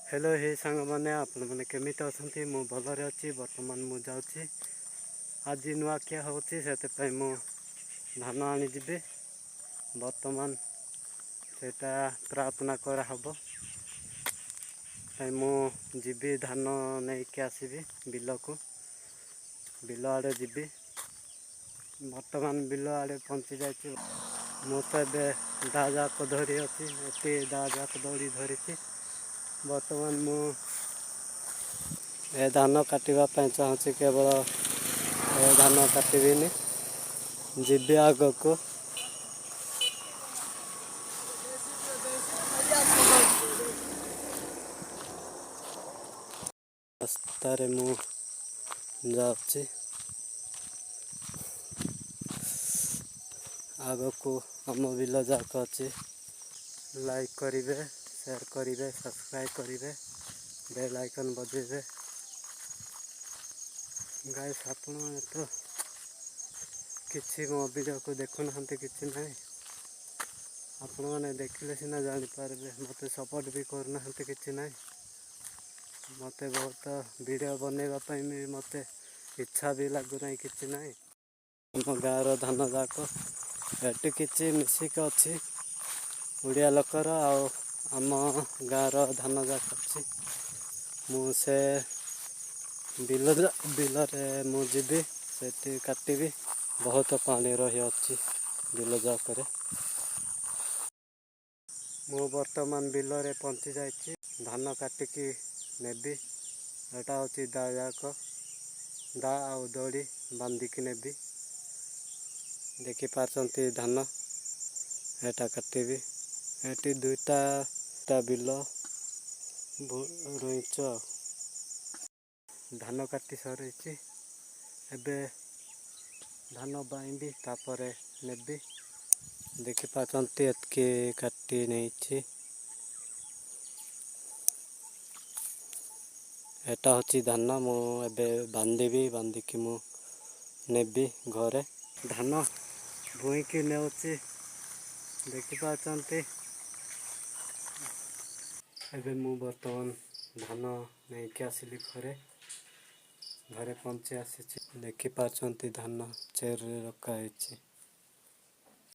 Hello हे सांग मैंने आपण मैंने केमिति अच्छा मु भलरे अच्छी बर्तमान मु जाऊँगी आज नुआखिया होची से मु धान आनीजी बर्तमान सेटा प्रार्थना करा हब मु जीवी धान नहीं कि आसबि बिल को बिल आड़े जीवी बर्तमान बिल आड़े पहुँची जाइए मु तो दा जाक धरी अच्छी एति दा जाक दौड़ी धरी बर्तमान मु धान काटापी चाहूँगी केवल धान काटबिनी जीवी आग को रास्तार मु जाऊँगी आग को आम बिल जाक अच्छी लाइक करेंगे शेयर करेंगे सब्सक्राइब करेंगे बेल आइकन बजेबे गाइस आपण तो किसी मो वीडियो को देखुना किसी ना आपण मैंने देखिले सीना जापर मत सपोर्ट भी करना किसी ना मत बहुत वीडियो बनवाई भी मत इच्छा भी लगुना किसी ना आम गाँव धान जाक एटी कि मिसिक अच्छी उड़िया लोकर आम गाँव धान जाक अच्छी मुझे बिल मु जीवी से काटबी बहुत पानी रही अच्छी बिल जाकर मु बर्तमान बिल रे पहुँची जाइए धान काटिकी नेबी एटा हूँ दा जाक दा आ दड़ी बांधिकी नेबी देखिपारती धान एटा काटबी एटी दुईटा बिल रुईच धान काटी सर एबे धान बाइंबी तापर नेबी देखिपारती एतकी काटी नहीं एटा हूँ धान मु बांधि बांधिकी मु नेबी घरे धान बुईकी नेउची देखिपारती एबे मु बर्तमान धान नहीं कि आसिली घरे घरे पहुँची आसी देखिपारती धान चेयर रखाई।